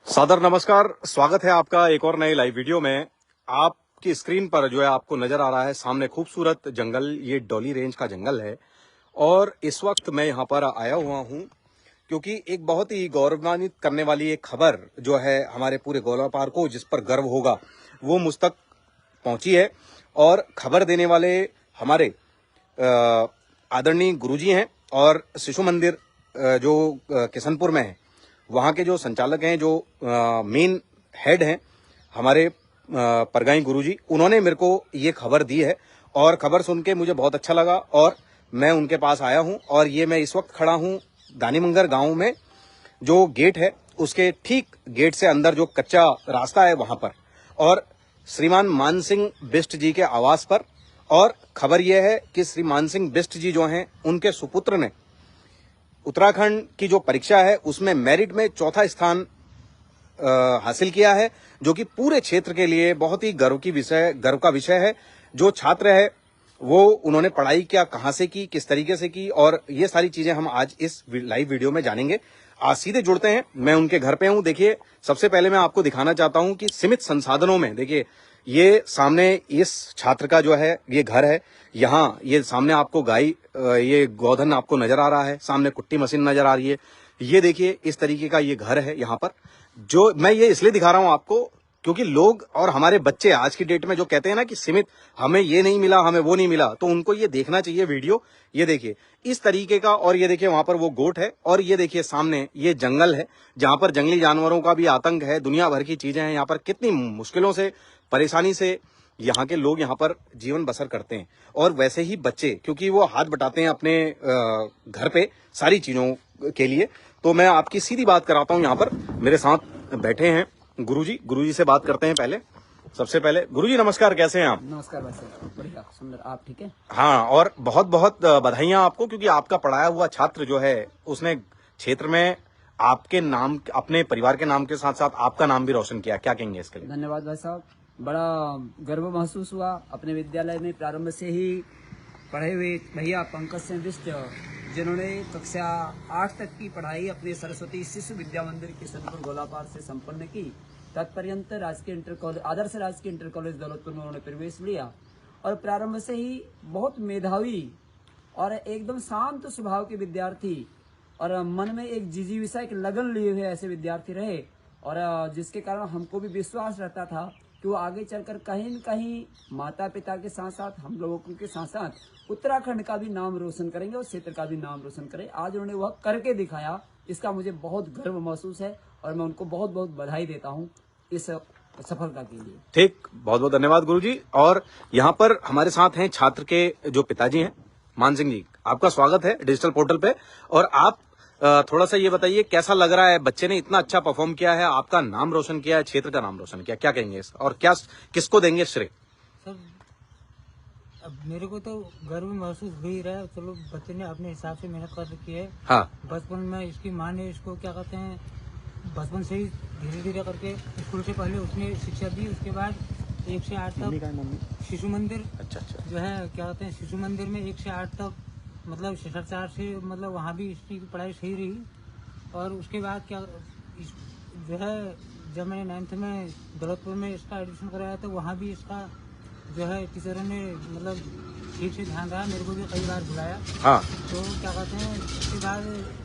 सादर नमस्कार। स्वागत है आपका एक और नए लाइव वीडियो में। आपकी स्क्रीन पर जो है आपको नजर आ रहा है सामने खूबसूरत जंगल, ये डोली रेंज का जंगल है। और इस वक्त मैं यहाँ पर आया हुआ हूँ क्योंकि एक बहुत ही गौरवान्वित करने वाली एक खबर जो है हमारे पूरे गोलापार को, जिस पर गर्व होगा, वो मुझ तक पहुंची है। और खबर देने वाले हमारे आदरणीय गुरुजी हैं और शिशु मंदिर जो किशनपुर में है, वहाँ के जो संचालक हैं, जो मेन हेड हैं हमारे परगाई गुरुजी, उन्होंने मेरे को ये खबर दी है। और खबर सुन के मुझे बहुत अच्छा लगा और मैं उनके पास आया हूँ। और ये मैं इस वक्त खड़ा हूँ दानीमंगर गांव में, जो गेट है उसके ठीक गेट से अंदर जो कच्चा रास्ता है वहां पर, और श्रीमान मान सिंह बिष्ट जी के आवास पर। और खबर यह है कि श्री मान सिंह बिष्ट जी जो हैं, उनके सुपुत्र ने उत्तराखंड की जो परीक्षा है उसमें मेरिट में चौथा स्थान हासिल किया है, जो कि पूरे क्षेत्र के लिए बहुत ही गर्व का विषय है। जो छात्र है वो उन्होंने पढ़ाई क्या, कहां से की, किस तरीके से की, और ये सारी चीजें हम आज इस लाइव वीडियो में जानेंगे। आज सीधे जुड़ते हैं, मैं उनके घर पे हूं। देखिए, सबसे पहले मैं आपको दिखाना चाहता हूं कि सीमित संसाधनों में, देखिए ये सामने इस छात्र का जो है ये घर है। यहाँ ये सामने आपको गाय, ये गोधन आपको नजर आ रहा है, सामने कुट्टी मशीन नजर आ रही है। ये देखिए इस तरीके का ये घर है यहाँ पर। जो मैं ये इसलिए दिखा रहा हूं आपको क्योंकि लोग और हमारे बच्चे आज की डेट में जो कहते हैं ना कि सीमित, हमें ये नहीं मिला, हमें वो नहीं मिला, तो उनको ये देखना चाहिए वीडियो। ये देखिए इस तरीके का, और ये देखिए वहां पर वो गोट है, और ये देखिए सामने ये जंगल है जहां पर जंगली जानवरों का भी आतंक है, दुनिया भर की चीजें हैं यहाँ पर। कितनी मुश्किलों से, परेशानी से यहाँ के लोग यहाँ पर जीवन बसर करते हैं। और वैसे ही बच्चे, क्योंकि वो हाथ बटाते हैं अपने घर पे सारी चीजों के लिए। तो मैं आपकी सीधी बात कराता हूँ, यहाँ पर मेरे साथ बैठे हैं गुरुजी। गुरुजी से बात करते हैं पहले। सबसे पहले गुरुजी नमस्कार, कैसे हैं आप? नमस्कार भाई साहब, बढ़िया सुंदर, आप ठीक है? हाँ, और बहुत बहुत बधाइयां आपको, क्योंकि आपका पढ़ाया हुआ छात्र जो है उसने क्षेत्र में आपके नाम, अपने परिवार के नाम के साथ साथ आपका नाम भी रोशन किया। क्या कहेंगे इसके लिए? धन्यवाद भाई साहब, बड़ा गर्व महसूस हुआ। अपने विद्यालय में प्रारंभ से ही पढ़े हुए भैया पंकज सिंह बिष्ट, जिन्होंने कक्षा 8 तक की पढ़ाई अपने सरस्वती शिशु विद्या मंदिर किशनपुर गोलापार से संपन्न की। तत्पर्यंत राजकीय इंटर कॉलेज, आदर्श राजकीय इंटर कॉलेज दौलतपुर में उन्होंने प्रवेश लिया। और प्रारंभ से ही बहुत मेधावी और एकदम शांत स्वभाव के विद्यार्थी, और मन में एक जिजीविषा, एक लगन लिए हुए ऐसे विद्यार्थी रहे। और जिसके कारण हमको भी विश्वास रहता था कि वो आगे चलकर कहीं न कहीं माता पिता के साथ साथ हम लोगों के साथ साथ उत्तराखंड का भी नाम रोशन करेंगे और क्षेत्र का भी नाम रोशन करें। आज उन्होंने वह करके दिखाया, इसका मुझे बहुत गर्व महसूस है और मैं उनको बहुत बहुत बधाई देता हूँ इस सफलता के लिए। ठीक, बहुत बहुत धन्यवाद गुरुजी। और यहाँ पर हमारे साथ हैं छात्र के जो पिताजी हैं, मान सिंह जी। आपका स्वागत है डिजिटल पोर्टल पे। और आप थोड़ा सा ये बताइए, कैसा लग रहा है? बच्चे ने इतना अच्छा परफॉर्म किया है, आपका नाम रोशन किया है, क्षेत्र का नाम रोशन किया, क्या कहेंगे इसका? और क्या, किसको देंगे श्रेय? सर, अब मेरे को तो गर्व महसूस हो ही रहा है। चलो, बच्चे ने अपने हिसाब से मेहनत कर रखी है। हाँ, बचपन में इसकी माँ ने इसको क्या कहते हैं, बचपन से ही धीरे धीरे करके स्कूल से पहले उसने शिक्षा दी। उसके बाद 1 से 8 तक शिशु मंदिर, अच्छा अच्छा, जो है क्या कहते हैं, शिशु मंदिर में 1 से 8 तक मतलब शिष्टाचार से, मतलब वहाँ भी इसकी पढ़ाई सही रही। और उसके बाद क्या जो है, जब मैंने 9th में दौलतपुर में इसका एडमिशन कराया तो वहाँ भी इसका जो है टीचरों ने मतलब ठीक से ध्यान रहा, मेरे को भी कई बार बुलाया। हाँ, तो क्या कहते हैं, उसके बाद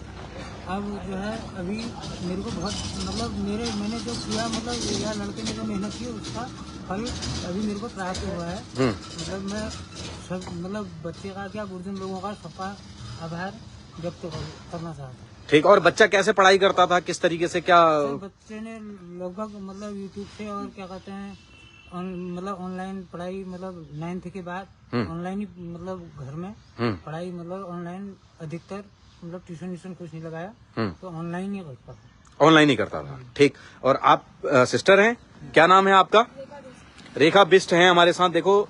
अब जो है अभी मेरे को बहुत मतलब मैंने जो किया, मतलब यह लड़के ने जो मेहनत की उसका फल अभी मेरे को प्राप्त हुआ है। मतलब मैं सब, मतलब बच्चे का क्या, गुरुजन लोगों का सबका आभार व्यक्त करना चाहता हूँ। ठीक। और बच्चा कैसे पढ़ाई करता था, किस तरीके से, क्या? सर, बच्चे ने लगभग मतलब यूट्यूब से और क्या कहते हैं मतलब ऑनलाइन पढ़ाई, मतलब 9th के बाद ऑनलाइन ही, मतलब घर में पढ़ाई, मतलब ऑनलाइन अधिकतर, मतलब ट्यूशन कुछ नहीं लगाया, तो ऑनलाइन ही करता था। ऑनलाइन ही करता था। ठीक। और आप सिस्टर हैं, क्या नाम है आपका? रेखा बिष्ट हैं हमारे साथ। देखो,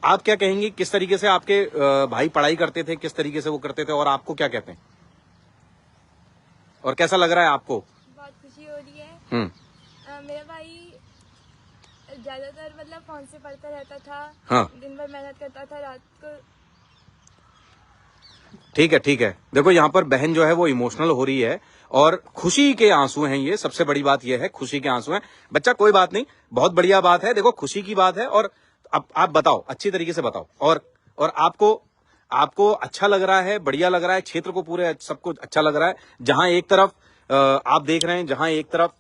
आप क्या कहेंगी, किस तरीके से आपके भाई पढ़ाई करते थे, किस तरीके से वो करते थे, और आपको क्या कहते हैं, और कैसा लग रहा है आपको? बहुत खुशी हो रही है। मेरा भाई ज्यादातर मतलब फोन से पढ़ता रहता था। हाँ। दिन भर मेहनत करता था, रात को ठीक है, ठीक है। देखो यहाँ पर बहन जो है वो इमोशनल हो रही है और खुशी के आंसू हैं, ये सबसे बड़ी बात ये है, खुशी के आंसू हैं। बच्चा कोई बात नहीं, बहुत बढ़िया बात है, देखो खुशी की बात है। और अब आप बताओ, अच्छी तरीके से बताओ। और आपको अच्छा लग रहा है, बढ़िया लग रहा है, क्षेत्र को पूरे सब कुछ अच्छा लग रहा है। जहां एक तरफ आप देख रहे हैं, जहां एक तरफ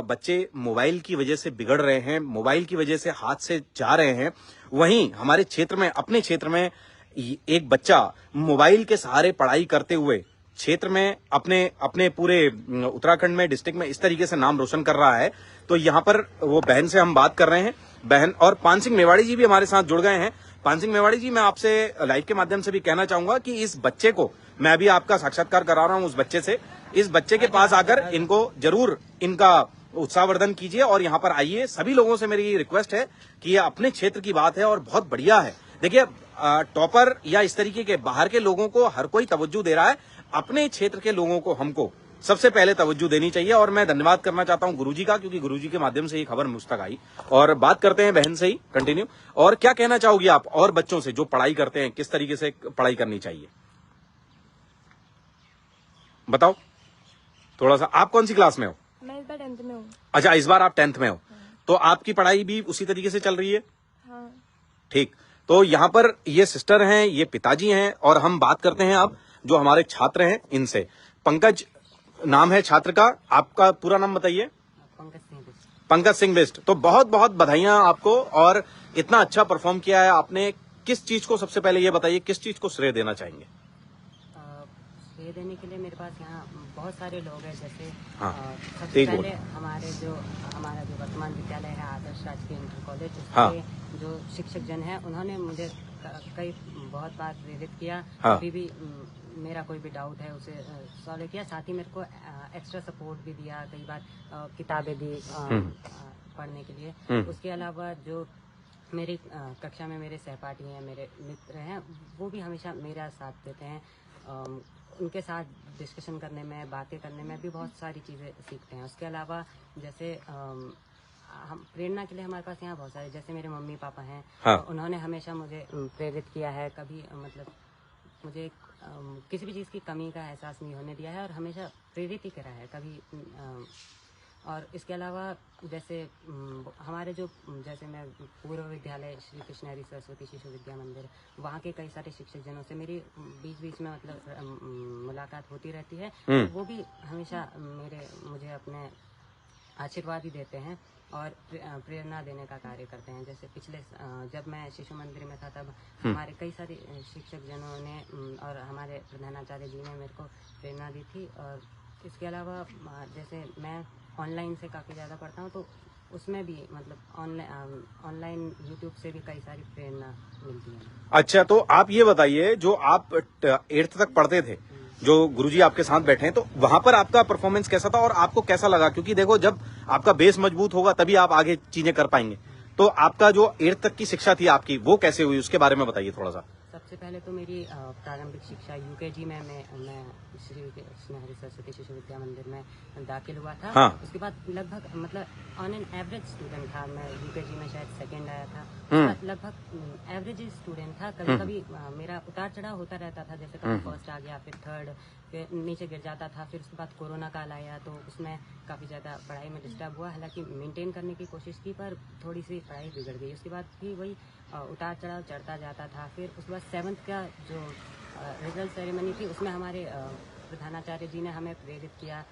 बच्चे मोबाइल की वजह से बिगड़ रहे हैं, मोबाइल की वजह से हाथ से जा रहे हैं, वहीं हमारे क्षेत्र में, अपने क्षेत्र में एक बच्चा मोबाइल के सहारे पढ़ाई करते हुए क्षेत्र में अपने पूरे उत्तराखंड में, डिस्ट्रिक्ट में इस तरीके से नाम रोशन कर रहा है। तो यहाँ पर वो बहन से हम बात कर रहे हैं, बहन। और पान सिंह मेवाड़ी जी भी हमारे साथ जुड़ गए हैं। पान सिंह मेवाड़ी जी, मैं आपसे लाइव के माध्यम से भी कहना चाहूंगा कि इस बच्चे को, मैं अभी आपका साक्षात्कार करा रहा हूं उस बच्चे से, इस बच्चे के पास आकर इनको जरूर इनका उत्साहवर्धन कीजिए और यहाँ पर आइए। सभी लोगों से मेरी रिक्वेस्ट है कि ये अपने क्षेत्र की बात है और बहुत बढ़िया है। देखिए, टॉपर या इस तरीके के बाहर के लोगों को हर कोई तवज्जो दे रहा है, अपने क्षेत्र के लोगों को हमको सबसे पहले तवज्जो देनी चाहिए। और मैं धन्यवाद करना चाहता हूं गुरुजी का, क्योंकि गुरुजी के माध्यम से ये खबर मुझ तक आई। और बात करते हैं बहन से ही, कंटिन्यू। और क्या कहना चाहोगी आप और बच्चों से जो पढ़ाई करते हैं, किस तरीके से पढ़ाई करनी चाहिए, बताओ थोड़ा सा। आप कौन सी क्लास में हो? मैं इस बार 10th में हूँ। अच्छा, इस बार आप 10th में हो, तो आपकी पढ़ाई भी उसी तरीके से चल रही है? हाँ। ठीक। तो यहाँ पर ये सिस्टर हैं, ये पिताजी हैं, और हम बात करते हैं अब जो हमारे छात्र हैं इनसे। पंकज नाम है छात्र का, आपका पूरा नाम बताइए। पंकज सिंह बिष्ट। तो बहुत बहुत बधाइयां आपको, और इतना अच्छा परफॉर्म किया है आपने। किस चीज को, सबसे पहले ये बताइए, किस चीज को श्रेय देना चाहेंगे? श्रेय देने के लिए मेरे पास यहाँ बहुत सारे लोग हैं। जैसे हाँ, सबसे पहले हमारा जो वर्तमान विद्यालय है आदर्श राजकीय इंटर कॉलेज, हाँ, उसके जो शिक्षक जन है उन्होंने मुझे कई बहुत बार प्रेरित किया। हाँ, कभी भी मेरा कोई भी डाउट है उसे सॉल्व किया। साथ ही मेरे को एक्स्ट्रा सपोर्ट भी दिया, कई बार किताबें दी पढ़ने के लिए। उसके अलावा जो मेरी कक्षा में मेरे सहपाठी हैं, मेरे मित्र हैं, वो भी हमेशा मेरा साथ देते हैं। उनके साथ डिस्कशन करने में, बातें करने में भी बहुत सारी चीज़ें सीखते हैं। उसके अलावा जैसे हम प्रेरणा के लिए हमारे पास यहाँ बहुत सारे, जैसे मेरे मम्मी पापा हैं, हाँ, उन्होंने हमेशा मुझे प्रेरित किया है। कभी मतलब मुझे किसी भी चीज़ की कमी का एहसास नहीं होने दिया है और हमेशा प्रेरित ही करा है कभी। और इसके अलावा जैसे हमारे जो, जैसे मैं पूर्व विद्यालय श्री कृष्ण हरी सरस्वती शिशु विद्या मंदिर, वहाँ के कई सारे शिक्षक जनों से मेरी बीच बीच में मतलब मुलाकात होती रहती है। वो भी हमेशा मुझे अपने आशीर्वाद ही देते हैं और प्रेरणा देने का कार्य करते हैं। जैसे पिछले जब मैं शिशु मंदिर में था, तब हमारे कई सारे शिक्षक जनों ने और हमारे प्रधानाचार्य जी ने मेरे को प्रेरणा दी थी। और इसके अलावा जैसे मैं ऑनलाइन से काफ़ी ज़्यादा पढ़ता हूँ, तो उसमें भी मतलब ऑनलाइन यूट्यूब से भी कई सारी प्रेरणा मिलती है। अच्छा, तो आप ये बताइए, जो आप 8th तक पढ़ते थे, जो गुरुजी आपके साथ बैठे हैं, तो वहां पर आपका परफॉर्मेंस कैसा था और आपको कैसा लगा? क्योंकि देखो, जब आपका बेस मजबूत होगा तभी आप आगे चीजें कर पाएंगे। तो आपका जो 8th तक की शिक्षा थी आपकी, वो कैसे हुई, उसके बारे में बताइए थोड़ा सा। सबसे पहले तो मेरी प्रारंभिक शिक्षा यूकेजी में मैं श्री कृष्ण हरी सरस्वती शिशु विद्या मंदिर में दाखिल हुआ था। हाँ। उसके बाद लगभग मतलब ऑन एन एवरेज स्टूडेंट था मैं। यूकेजी में शायद सेकंड आया था, लगभग एवरेज स्टूडेंट था। कभी कभी मेरा उतार चढ़ाव होता रहता था, जैसे कभी फर्स्ट आ गया, फिर थर्ड, फिर नीचे गिर जाता था। फिर उसके बाद कोरोना काल आया, तो उसमें काफ़ी ज़्यादा पढ़ाई में डिस्टर्ब हुआ। हालांकि मेंटेन करने की कोशिश की, पर थोड़ी सी पढ़ाई बिगड़ गई। उसके बाद भी वही उतार चढ़ाव चढ़ता जाता था। फिर उसके बाद 7th का जो रिजल्ट सेरेमनी थी, उसमें हमारे प्रधानाचार्य जी ने हमें प्रेरित किया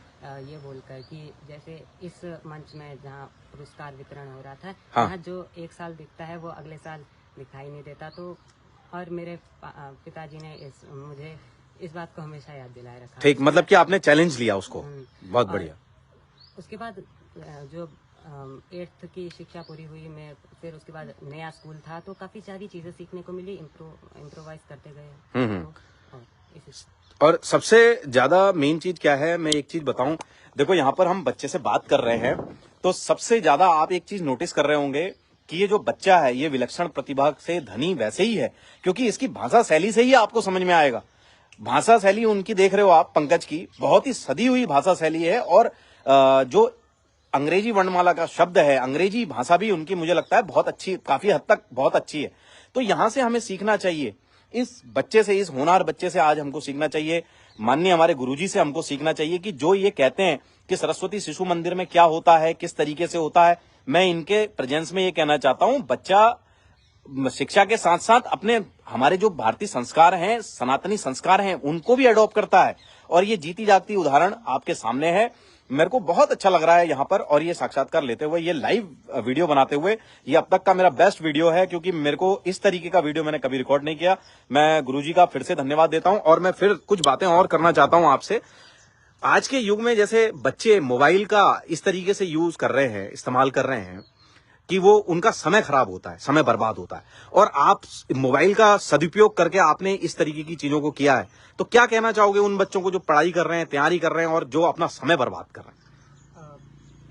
ये बोलकर कि जैसे इस मंच में जहाँ पुरस्कार वितरण हो रहा था, हाँ, यहाँ जो एक साल दिखता है वो अगले साल दिखाई नहीं देता। तो और मेरे पिताजी ने मुझे इस बात को हमेशा याद दिलाए रखा। ठीक, मतलब कि आपने चैलेंज लिया उसको। बहुत बढ़िया। उसके बाद जो 8th की शिक्षा पूरी हुई, मैं फिर उसके बाद नया स्कूल था, तो काफ़ी सारी चीज़ें सीखने को मिली। इम्प्रोवाइज करते गए। और सबसे ज्यादा मेन चीज क्या है, मैं एक चीज बताऊं। देखो, यहाँ पर हम बच्चे से बात कर रहे हैं, तो सबसे ज्यादा आप एक चीज नोटिस कर रहे होंगे कि ये जो बच्चा है, ये विलक्षण प्रतिभा से धनी वैसे ही है, क्योंकि इसकी भाषा शैली से ही आपको समझ में आएगा। भाषा शैली उनकी देख रहे हो आप, पंकज की बहुत ही सदी हुई भाषा शैली है। और जो अंग्रेजी वर्णमाला का शब्द है, अंग्रेजी भाषा भी उनकी मुझे लगता है बहुत अच्छी, काफी हद तक बहुत अच्छी है। तो यहां से हमें सीखना चाहिए इस बच्चे से, इस होनहार बच्चे से आज हमको सीखना चाहिए, माननीय हमारे गुरुजी से हमको सीखना चाहिए कि जो ये कहते हैं कि सरस्वती शिशु मंदिर में क्या होता है, किस तरीके से होता है। मैं इनके प्रेजेंस में ये कहना चाहता हूं, बच्चा शिक्षा के साथ साथ अपने हमारे जो भारतीय संस्कार हैं, सनातनी संस्कार हैं, उनको भी अडॉप्ट करता है। और ये जीती जागती उदाहरण आपके सामने है। मेरे को बहुत अच्छा लग रहा है यहाँ पर, और ये साक्षात्कार लेते हुए, ये लाइव वीडियो बनाते हुए, ये अब तक का मेरा बेस्ट वीडियो है, क्योंकि मेरे को इस तरीके का वीडियो मैंने कभी रिकॉर्ड नहीं किया। मैं गुरुजी का फिर से धन्यवाद देता हूं, और मैं फिर कुछ बातें और करना चाहता हूं आपसे। आज के युग में जैसे बच्चे मोबाइल का इस तरीके से यूज कर रहे हैं, इस्तेमाल कर रहे हैं कि वो उनका समय खराब होता है, समय बर्बाद होता है, और आप मोबाइल का सदुपयोग करके आपने इस तरीके की चीजों को किया है, तो क्या कहना चाहोगे उन बच्चों को जो पढ़ाई कर रहे हैं, तैयारी कर रहे हैं और जो अपना समय बर्बाद कर रहे हैं?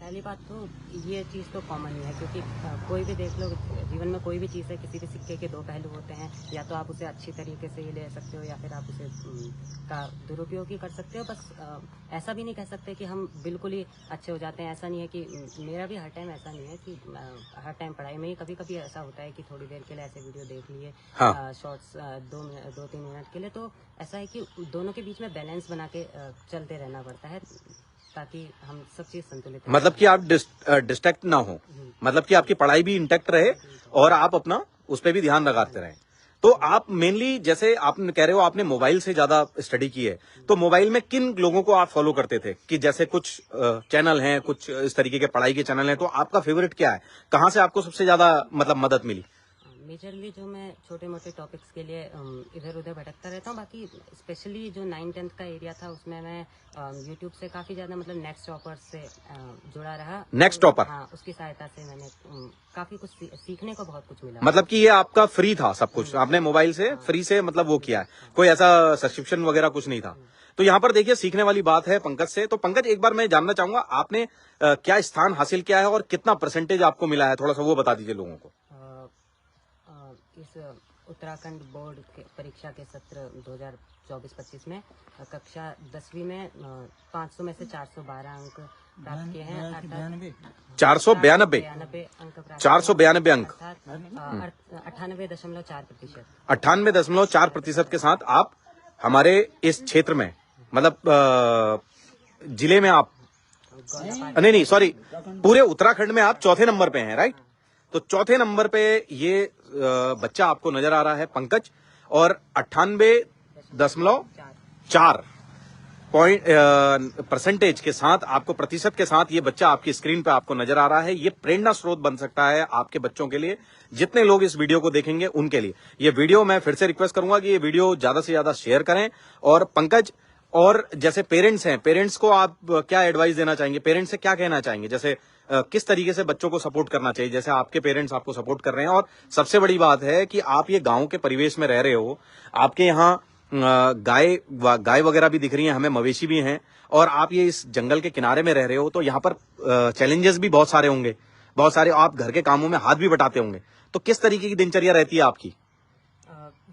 पहली बात तो ये चीज़ तो कॉमन ही है, क्योंकि कोई भी देख लो, जीवन में कोई भी चीज़ है, किसी भी सिक्के के दो पहलू होते हैं। या तो आप उसे अच्छी तरीके से ही ले सकते हो, या फिर आप उसे का दुरुपयोग ही कर सकते हो। बस ऐसा भी नहीं कह सकते कि हम बिल्कुल ही अच्छे हो जाते हैं। ऐसा नहीं है कि मेरा भी हर टाइम ऐसा नहीं है कि हर टाइम पढ़ाई में ही, कभी कभी ऐसा होता है कि थोड़ी देर के लिए ऐसे वीडियो देख लिए, शॉर्ट्स 2-3 मिनट के लिए, तो ऐसा है कि दोनों के बीच में बैलेंस बना के चलते रहना पड़ता है, ताकि हम सब चीज संतुलित। मतलब कि आप डिस्ट्रैक्ट ना हो, मतलब कि आपकी पढ़ाई भी इंटैक्ट रहे और आप अपना उस पर भी ध्यान लगाते रहें। तो आप मेनली, जैसे आप कह रहे हो आपने मोबाइल से ज्यादा स्टडी की है, तो मोबाइल में किन लोगों को आप फॉलो करते थे? कि जैसे कुछ चैनल हैं, कुछ इस तरीके के पढ़ाई के चैनल हैं, तो आपका फेवरेट क्या है? कहाँ से आपको सबसे ज्यादा मतलब मदद मिली? मेजरली जो मैं छोटे मोटे टॉपिक्स के लिए इधर उधर भटकता रहता हूँ। बाकी स्पेशली जो 9-10 का एरिया था, उसमें मैं यूट्यूब से काफ़ी ज़्यादा, मतलब नेक्स्ट टॉपर से जुड़ा रहा। Next topper? हाँ, उसकी सहायता से मैंने काफ़ी कुछ सीखने को बहुत कुछ मिला। मतलब कि ये आपका फ्री था सब कुछ, आपने मोबाइल से फ्री से मतलब वो किया है, कोई ऐसा सब्सक्रिप्शन वगैरह कुछ नहीं था। तो यहाँ पर देखिए सीखने वाली बात है पंकज से। तो पंकज, एक बार मैं जानना चाहूंगा, आपने क्या स्थान हासिल किया है और कितना परसेंटेज आपको मिला है, थोड़ा सा वो बता दीजिए लोगों को। इस उत्तराखंड बोर्ड के परीक्षा के सत्र 2024-25 में कक्षा 10वीं में 500 में से 412 अंक प्राप्त किए हैं। 492 अंक प्राप्त, 492 अंक, 98.4%। 98.4% के साथ आप हमारे इस क्षेत्र में, मतलब जिले में आप, नहीं सॉरी, पूरे उत्तराखंड में आप चौथे नंबर पे हैं, राइट? तो चौथे नंबर पे ये बच्चा आपको नजर आ रहा है पंकज, और 98.4 परसेंटेज के साथ, आपको प्रतिशत के साथ ये बच्चा आपकी स्क्रीन पे आपको नजर आ रहा है। ये प्रेरणा स्रोत बन सकता है आपके बच्चों के लिए, जितने लोग इस वीडियो को देखेंगे उनके लिए। ये वीडियो, मैं फिर से रिक्वेस्ट करूंगा कि ये वीडियो ज्यादा से ज्यादा शेयर करें। और पंकज, और जैसे पेरेंट्स हैं, पेरेंट्स को आप क्या एडवाइस देना चाहेंगे? पेरेंट्स से क्या कहना चाहेंगे? जैसे किस तरीके से बच्चों को सपोर्ट करना चाहिए, जैसे आपके पेरेंट्स आपको सपोर्ट कर रहे हैं? और सबसे बड़ी बात है कि आप ये गांव के परिवेश में रह रहे हो, आपके यहाँ गाय वगैरह भी दिख रही हैं हमें, मवेशी भी हैं, और आप ये इस जंगल के किनारे में रह रहे हो, तो यहाँ पर चैलेंजेस भी बहुत सारे होंगे, बहुत सारे। आप घर के कामों में हाथ भी बटाते होंगे, तो किस तरीके की दिनचर्या रहती है आपकी?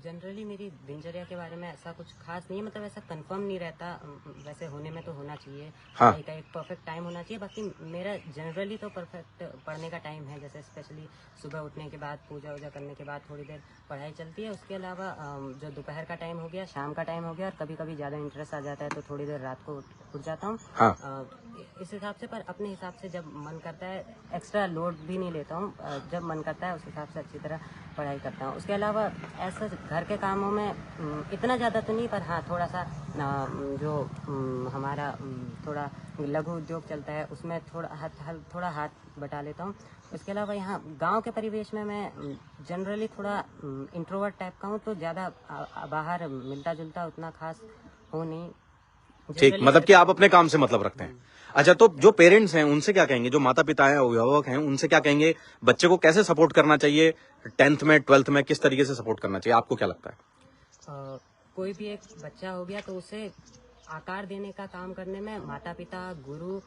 जनरली मेरी दिनचर्या के बारे में ऐसा कुछ खास नहीं है, मतलब ऐसा कंफर्म नहीं रहता। वैसे होने में तो होना चाहिए, हाँ। एक परफेक्ट टाइम होना चाहिए। बाकी मेरा जनरली तो परफेक्ट पढ़ने का टाइम है। जैसे स्पेशली सुबह उठने के बाद, पूजा वूजा करने के बाद थोड़ी देर पढ़ाई चलती है। उसके अलावा जो दोपहर का टाइम हो गया, शाम का टाइम हो गया, और कभी कभी ज़्यादा इंटरेस्ट आ जाता है तो थोड़ी देर रात को उठ जाता हूँ। हाँ। इस हिसाब से, पर अपने हिसाब से जब मन करता है, एक्स्ट्रा लोड भी नहीं लेता हूँ। जब मन करता है उस हिसाब से अच्छी तरह पढ़ाई करता हूँ। उसके अलावा ऐसा घर के कामों में इतना ज़्यादा तो नहीं, पर हाँ थोड़ा सा जो हमारा थोड़ा लघु उद्योग चलता है, उसमें थोड़ा हाथ बटा लेता हूँ। उसके अलावा यहाँ गांव के परिवेश में मैं जनरली थोड़ा इंट्रोवर्ट टाइप का हूँ, तो ज़्यादा बाहर मिलता जुलता उतना खास हो नहीं। ठीक, मतलब कि आप अपने काम से मतलब रखते हैं। अच्छा, तो जो पेरेंट्स हैं उनसे क्या कहेंगे, जो माता पिता हैं, अभिभावक हैं, उनसे क्या कहेंगे? बच्चे को कैसे सपोर्ट करना चाहिए? 10th में, 12th में किस तरीके से सपोर्ट करना चाहिए, आपको क्या लगता है? कोई भी एक बच्चा हो गया तो उसे आकार देने का काम करने में माता पिता, गुरु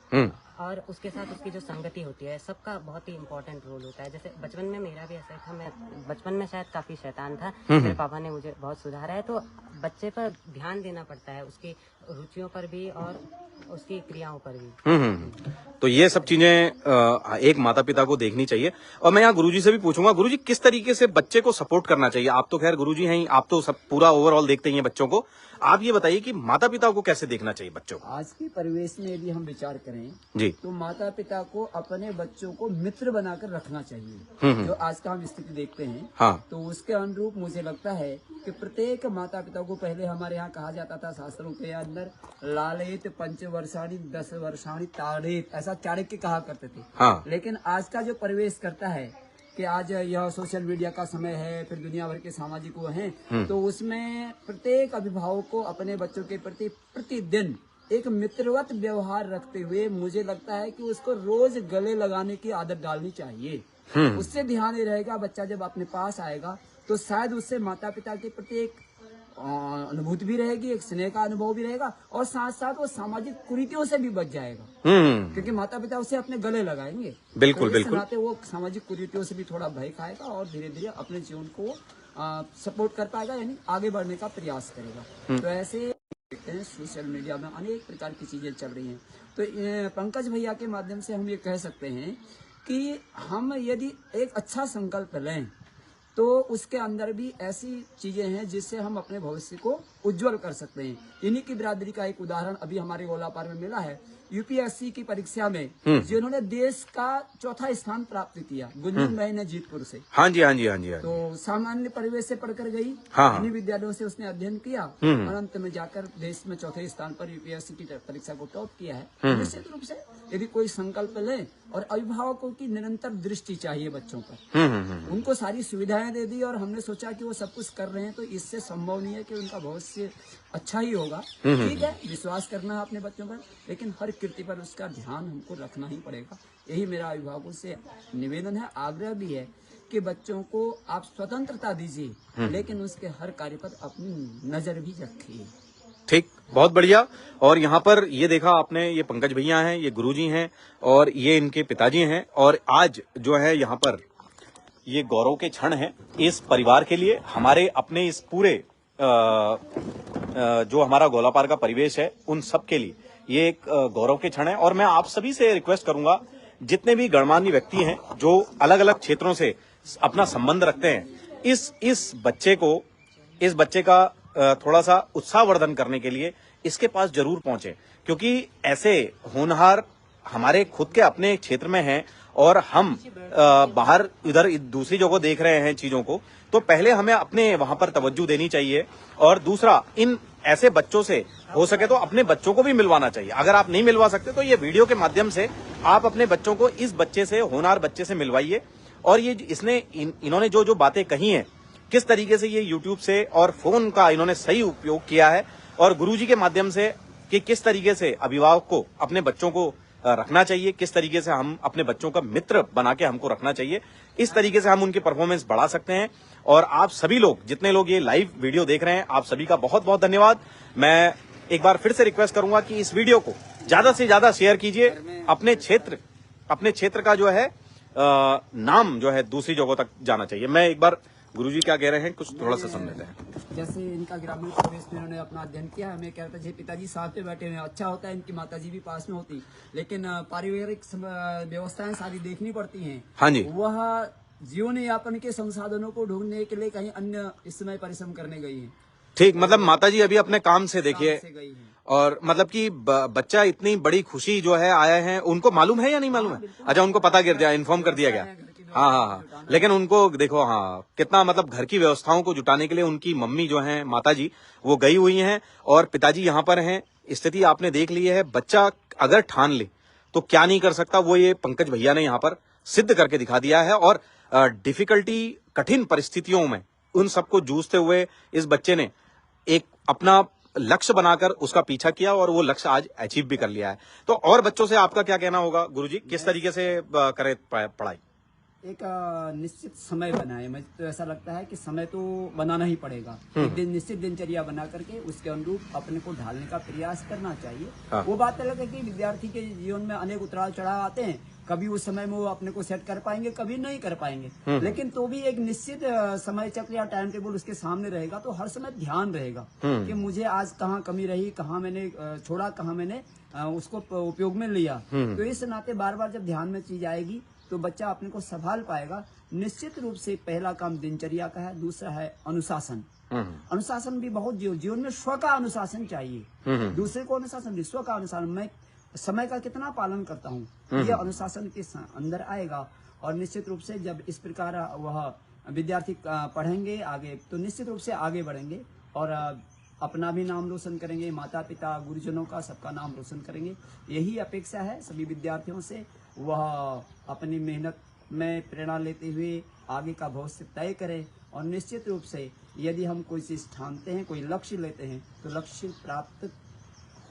और उसके साथ उसकी जो संगति होती है, सबका बहुत ही इम्पोर्टेंट रोल होता है। जैसे बचपन में मेरा भी ऐसा था, मैं बचपन में शायद काफी शैतान था, मेरे पापा ने मुझे बहुत सुधारा है। तो बच्चे पर ध्यान देना पड़ता है, उसकी रुचियों पर भी और उसकी क्रियाओं पर भी। तो ये सब चीजें एक माता पिता को देखनी चाहिए। और मैं यहाँ गुरुजी से भी पूछूंगा, गुरुजी किस तरीके से बच्चे को सपोर्ट करना चाहिए? आप तो खैर गुरुजी हैं ही, आप तो सब पूरा ओवरऑल देखते ही हैं बच्चों को। आप ये बताइए कि माता पिता को कैसे देखना चाहिए बच्चों को? आज के परिवेश में यदि हम विचार करें जी। तो माता पिता को अपने बच्चों को मित्र बनाकर रखना चाहिए। जो आज का हम स्थिति देखते हैं, हाँ। तो उसके अनुरूप मुझे लगता है कि प्रत्येक माता पिता को, पहले हमारे यहाँ कहा जाता था शास्त्रों के अंदर, लालेत पंचवर्षाणी 10 वर्षाणी ताड़ेत, ऐसा चाणक्य कहा करते थे। हाँ। लेकिन आज का जो परिवेश करता है कि आज यह सोशल मीडिया का समय है, फिर दुनिया भर के सामाजिक वो हैं, तो उसमें प्रत्येक अभिभावक को अपने बच्चों के प्रति प्रतिदिन एक मित्रवत व्यवहार रखते हुए मुझे लगता है कि उसको रोज गले लगाने की आदत डालनी चाहिए। उससे ध्यान ही रहेगा, बच्चा जब अपने पास आएगा तो शायद उससे माता पिता के प्रति एक अनुभूति भी रहेगी, एक स्नेह का अनुभव भी रहेगा, और साथ साथ वो सामाजिक कुरीतियों से भी बच जाएगा, क्योंकि माता पिता उसे अपने गले लगाएंगे। बिल्कुल, तो इस बिल्कुल। नाते वो सामाजिक कुरीतियों से भी थोड़ा भय खाएगा और धीरे धीरे अपने जीवन को सपोर्ट कर पाएगा, यानी आगे बढ़ने का प्रयास करेगा। तो ऐसे देखते हैं सोशल मीडिया में अनेक प्रकार की चीजें चल रही हैं। तो पंकज भैया के माध्यम से हम ये कह सकते हैं कि हम यदि एक अच्छा संकल्प लें तो उसके अंदर भी ऐसी चीजें हैं जिससे हम अपने भविष्य को उज्जवल कर सकते हैं। इन्हीं की बिरादरी का एक उदाहरण अभी हमारे गोलापार में मिला है। यूपीएससी की परीक्षा में जिन्होंने देश का 4था स्थान प्राप्त किया, गुंजन भाई ने जीतपुर से। हाँ जी, हाँ जी, हाँ जी, हाँ जी। तो सामान्य परिवेश से पढ़कर गई, हाँ। इन्हीं विद्यालयों से उसने अध्ययन किया, अनंत में जाकर देश में 4थे स्थान पर यूपीएससी की परीक्षा को टॉप किया है। तो निश्चित रूप से यदि कोई संकल्प ले, और अभिभावकों की निरंतर दृष्टि चाहिए बच्चों पर, उनको सारी सुविधाएं दे दी और हमने सोचा कि वो सब कुछ कर रहे हैं, तो इससे संभव नहीं है कि उनका भविष्य अच्छा ही होगा। ठीक है, विश्वास करना है अपने बच्चों पर, लेकिन हर कृति पर उसका ध्यान हमको रखना ही पड़ेगा। यही मेरा अभिभावकों से निवेदन है, आग्रह भी है कि बच्चों को आप स्वतंत्रता दीजिए, लेकिन उसके हर कार्य पर अपनी नजर भी रखिए। ठीक, बहुत बढ़िया। और यहाँ पर ये देखा आपने, ये पंकज भैया हैं, ये गुरुजी हैं और ये इनके पिताजी हैं। और आज जो है यहाँ पर ये गौरव के क्षण हैं इस परिवार के लिए, हमारे अपने इस पूरे जो हमारा गोलापार का परिवेश है उन सब के लिए ये एक गौरव के क्षण है। और मैं आप सभी से रिक्वेस्ट करूंगा, जितने भी गणमान्य व्यक्ति हैं जो अलग अलग क्षेत्रों से अपना संबंध रखते हैं, इस बच्चे का थोड़ा सा उत्साहवर्धन करने के लिए इसके पास जरूर पहुंचे, क्योंकि ऐसे होनहार हमारे खुद के अपने क्षेत्र में हैं और हम बाहर इधर दूसरी जगह देख रहे हैं चीजों को, तो पहले हमें अपने वहां पर तवज्जो देनी चाहिए। और दूसरा, इन ऐसे बच्चों से हो सके तो अपने बच्चों को भी मिलवाना चाहिए। अगर आप नहीं मिलवा सकते तो ये वीडियो के माध्यम से आप अपने बच्चों को इस बच्चे से, होनहार बच्चे से मिलवाइए। और ये इन्होंने जो बातें कही हैं, किस तरीके से ये यूट्यूब से और फोन का इन्होंने सही उपयोग किया है, और गुरुजी के माध्यम से कि किस तरीके से अभिभावक को अपने बच्चों को रखना चाहिए, किस तरीके से हम अपने बच्चों का मित्र बना के हमको रखना चाहिए, इस तरीके से हम उनकी परफॉर्मेंस बढ़ा सकते हैं। और आप सभी लोग, जितने लोग ये लाइव वीडियो देख रहे हैं, आप सभी का बहुत बहुत धन्यवाद। मैं एक बार फिर से रिक्वेस्ट करूंगा कि इस वीडियो को ज्यादा से ज्यादा शेयर कीजिए। अपने क्षेत्र का जो है नाम जो है दूसरी जगहों तक जाना चाहिए। मैं एक बार गुरुजी क्या कह रहे हैं कुछ थोड़ा सा सुन लेते हैं। जैसे इनका ग्रामीण परिवेश में उन्होंने अपना अध्ययन किया है, मैं कह रहा था जी पिताजी साथ पे बैठे हुए हैं, अच्छा होता है इनकी माताजी भी पास में होती, लेकिन पारिवारिक व्यवस्थाएं सारी देखनी पड़ती हैं। हाँ जी। वह जीवन यापन के संसाधनों को ढूंढने के लिए कहीं अन्य इस समय परिश्रम करने गई है। ठीक, मतलब माताजी अभी अपने काम से देखिए, गई है। और मतलब कि बच्चा इतनी बड़ी खुशी जो है आया है, उनको मालूम है या नहीं मालूम है? अच्छा, उनको पता गिर दिया, इन्फॉर्म कर दिया गया। हाँ, लेकिन उनको देखो, हाँ, कितना मतलब घर की व्यवस्थाओं को जुटाने के लिए उनकी मम्मी जो है, माताजी, वो गई हुई हैं और पिताजी यहाँ पर हैं। स्थिति आपने देख ली है। बच्चा अगर ठान ले तो क्या नहीं कर सकता, वो ये पंकज भैया ने यहाँ पर सिद्ध करके दिखा दिया है। और डिफिकल्टी, कठिन परिस्थितियों में उन सबको जूझते हुए इस बच्चे ने एक अपना लक्ष्य बनाकर उसका पीछा किया और वो लक्ष्य आज अचीव भी कर लिया है। तो और बच्चों से आपका क्या कहना होगा गुरुजी, किस तरीके से करें पढ़ाई? एक निश्चित समय बनाए, मुझे तो ऐसा लगता है कि समय तो बनाना ही पड़ेगा। एक दिन निश्चित दिनचर्या बना करके उसके अनुरूप अपने को ढालने का प्रयास करना चाहिए। हाँ। वो बात अलग है कि विद्यार्थी के जीवन में अनेक उतार चढ़ाव आते हैं, कभी उस समय में वो अपने को सेट कर पाएंगे, कभी नहीं कर पाएंगे, लेकिन तो भी एक निश्चित समय चक्र या टाइम टेबल उसके सामने रहेगा, तो हर समय ध्यान रहेगा कि मुझे आज कहाँ कमी रही, कहाँ मैंने छोड़ा, कहाँ मैंने उसको उपयोग में लिया, तो इस नाते बार बार जब ध्यान में चीज आएगी तो बच्चा अपने को संभाल पाएगा। निश्चित रूप से पहला काम दिनचर्या का है, दूसरा है अनुशासन। अनुशासन भी बहुत जीवन में स्व का अनुशासन चाहिए, दूसरे को अनुशासन नहीं, स्व का अनुशासन। मैं समय का कितना पालन करता हूँ, ये अनुशासन के अंदर आएगा। और निश्चित रूप से जब इस प्रकार वह विद्यार्थी पढ़ेंगे आगे, तो निश्चित रूप से आगे बढ़ेंगे और अपना भी नाम रोशन करेंगे, माता पिता गुरुजनों का सबका नाम रोशन करेंगे। यही अपेक्षा है सभी विद्यार्थियों से। वह अपनी मेहनत में प्रेरणा लेते हुए आगे का भविष्य तय करें और निश्चित रूप से यदि हम कोई चीज ठानते हैं, कोई लक्ष्य लेते हैं, तो लक्ष्य प्राप्त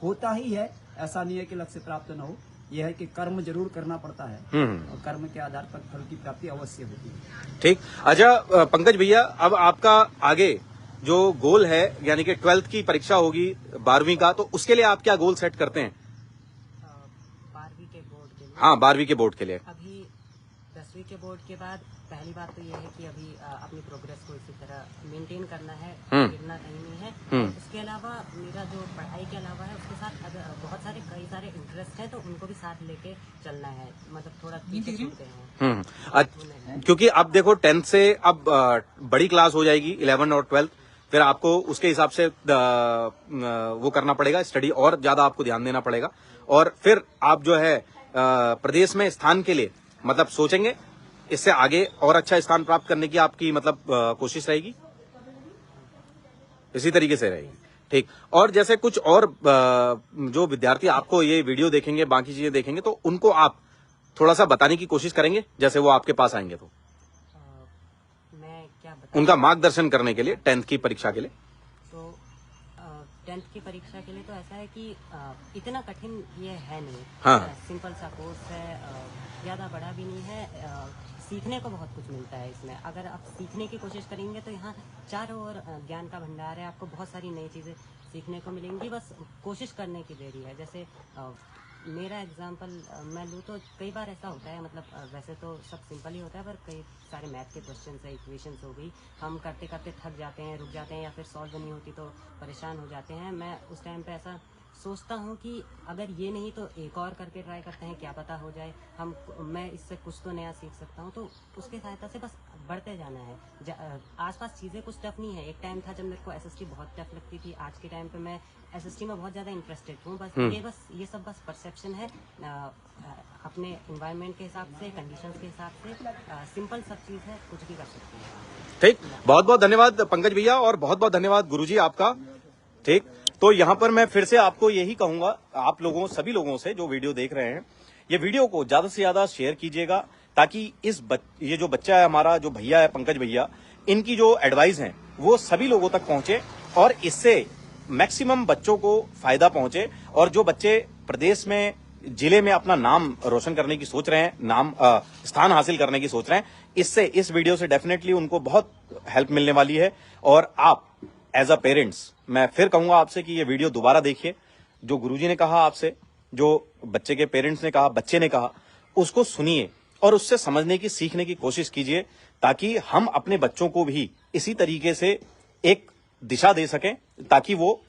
होता ही है। ऐसा नहीं है कि लक्ष्य प्राप्त न हो, यह है कि कर्म जरूर करना पड़ता है और कर्म के आधार पर फल की प्राप्ति अवश्य होती है। ठीक। अच्छा पंकज भैया, अब आपका आगे जो गोल है, यानी कि 12th की परीक्षा होगी 12वीं का, तो उसके लिए आप क्या गोल सेट करते हैं? 12वीं के बोर्ड के लिए? हाँ, 12वीं के बोर्ड के लिए। अभी 10वीं के बोर्ड के बाद पहली बात तो ये है कि अभी अपनी प्रोग्रेस को इसी तरह मेंटेन करना है, गिरना कहीं नहीं है। उसके अलावा मेरा जो पढ़ाई के अलावा है, उसके साथ अगर बहुत सारे कई सारे इंटरेस्ट है, तो उनको भी साथ लेके चलना है। मतलब थोड़ा पीछे छूटते हैं। क्योंकि अब देखो 10th से अब बड़ी क्लास हो जाएगी, 11 और 12th, फिर आपको उसके हिसाब से वो करना पड़ेगा, स्टडी और ज्यादा आपको ध्यान देना पड़ेगा। और फिर आप जो है प्रदेश में स्थान के लिए मतलब सोचेंगे, इससे आगे और अच्छा स्थान प्राप्त करने की आपकी मतलब कोशिश रहेगी, इसी तरीके से रहेगी। ठीक। और जैसे कुछ और जो विद्यार्थी आपको ये वीडियो देखेंगे, बाकी चीजें देखेंगे, तो उनको आप थोड़ा सा बताने की कोशिश करेंगे, जैसे वो आपके पास आएंगे तो मैं क्या बताऊं? उनका मार्गदर्शन करने के लिए 10th की परीक्षा के लिए। तो 10th की परीक्षा के लिए तो ऐसा है कि इतना कठिन ये है नहीं। हाँ। सिंपल सा कोर्स है, ज्यादा बड़ा भी नहीं है। सीखने को बहुत कुछ मिलता है इसमें। अगर आप सीखने की कोशिश करेंगे तो यहाँ चारों ओर ज्ञान का भंडार है, आपको बहुत सारी नई चीजें सीखने को मिलेंगी, बस कोशिश करने की देरी है। जैसे मेरा एग्जांपल मैं लूँ तो कई बार ऐसा होता है, मतलब वैसे तो सब सिंपल ही होता है, पर कई सारे मैथ के क्वेश्चन है, इक्वेशंस हो गई, हम करते करते थक जाते हैं, रुक जाते हैं, या फिर सॉल्व नहीं होती तो परेशान हो जाते हैं। मैं उस टाइम पे ऐसा सोचता हूँ कि अगर ये नहीं तो एक और करके ट्राई करते हैं, क्या पता हो जाए, मैं इससे कुछ तो नया सीख सकता हूँ। तो उसके सहायता से बस बढ़ते जाना है। आसपास चीज़ें कुछ टफ नहीं है। एक टाइम था जब मेरे को एसएसटी बहुत टफ लगती थी, आज के टाइम पे मैं एसएसटी में बहुत ज़्यादा इंटरेस्टेड हूँ। ये सब बस परसेप्शन है। अपने एनवायरनमेंट के हिसाब से, कंडीशंस के हिसाब से सिंपल सब चीज़ है, कुछ भी कर सकते हैं। ठीक। बहुत बहुत धन्यवाद पंकज भैया और बहुत बहुत धन्यवाद गुरुजी आपका। ठीक। तो यहाँ पर मैं फिर से आपको यही कहूंगा, आप लोगों सभी लोगों से जो वीडियो देख रहे हैं, ये वीडियो को ज्यादा से ज्यादा शेयर कीजिएगा, ताकि ये जो बच्चा है हमारा, जो भैया है पंकज भैया, इनकी जो एडवाइस है वो सभी लोगों तक पहुंचे और इससे मैक्सिमम बच्चों को फायदा पहुंचे। और जो बच्चे प्रदेश में, जिले में अपना नाम रोशन करने की सोच रहे हैं, स्थान हासिल करने की सोच रहे हैं, इससे इस वीडियो से डेफिनेटली उनको बहुत हेल्प मिलने वाली है। और आप एज अ पेरेंट्स, मैं फिर कहूंगा आपसे कि ये वीडियो दोबारा देखिए। जो गुरुजी ने कहा आपसे, जो बच्चे के पेरेंट्स ने कहा, बच्चे ने कहा, उसको सुनिए और उससे समझने की, सीखने की कोशिश कीजिए, ताकि हम अपने बच्चों को भी इसी तरीके से एक दिशा दे सकें, ताकि वो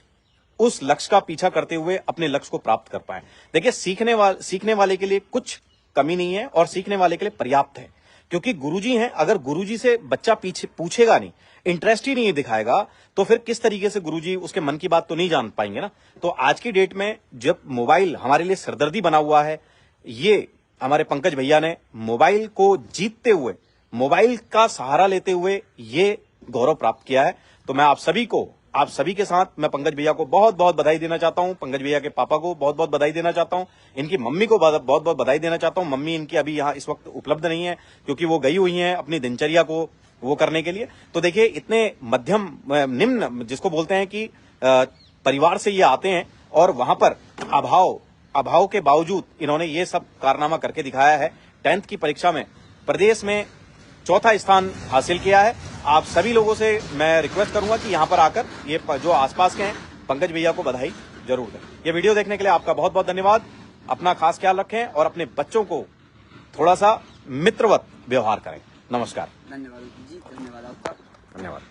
उस लक्ष्य का पीछा करते हुए अपने लक्ष्य को प्राप्त कर पाए। देखिए, सीखने वाले के लिए कुछ कमी नहीं है और सीखने वाले के लिए पर्याप्त है, क्योंकि गुरुजी हैं। अगर गुरुजी से बच्चा पीछे पूछेगा नहीं, इंटरेस्ट ही नहीं दिखाएगा, तो फिर किस तरीके से गुरुजी उसके मन की बात तो नहीं जान पाएंगे ना। तो आज की डेट में जब मोबाइल हमारे लिए सिरदर्दी बना हुआ है, ये हमारे पंकज भैया ने मोबाइल को जीतते हुए, मोबाइल का सहारा लेते हुए ये गौरव प्राप्त किया है। तो मैं आप सभी के साथ मैं पंकज भैया को बहुत बहुत बधाई देना चाहता हूं। पंकज भैया के पापा को बहुत बहुत बधाई देना चाहता हूं। इनकी मम्मी को बहुत बहुत बधाई देना चाहता हूं। मम्मी इनकी अभी यहाँ इस वक्त उपलब्ध नहीं है, क्योंकि वो गई हुई हैं अपनी दिनचर्या को वो करने के लिए। तो देखिए, इतने मध्यम निम्न जिसको बोलते हैं कि परिवार से ये आते हैं और वहां पर अभाव के बावजूद इन्होंने ये सब कारनामा करके दिखाया है। 10th की परीक्षा में प्रदेश में 4था स्थान हासिल किया है। आप सभी लोगों से मैं रिक्वेस्ट करूंगा कि यहां पर आकर ये जो आसपास के हैं, पंकज भैया को बधाई जरूर दें। ये वीडियो देखने के लिए आपका बहुत बहुत धन्यवाद। अपना खास ख्याल रखें और अपने बच्चों को थोड़ा सा मित्रवत व्यवहार करें। नमस्कार। धन्यवाद जी, धन्यवाद आपका। धन्यवाद।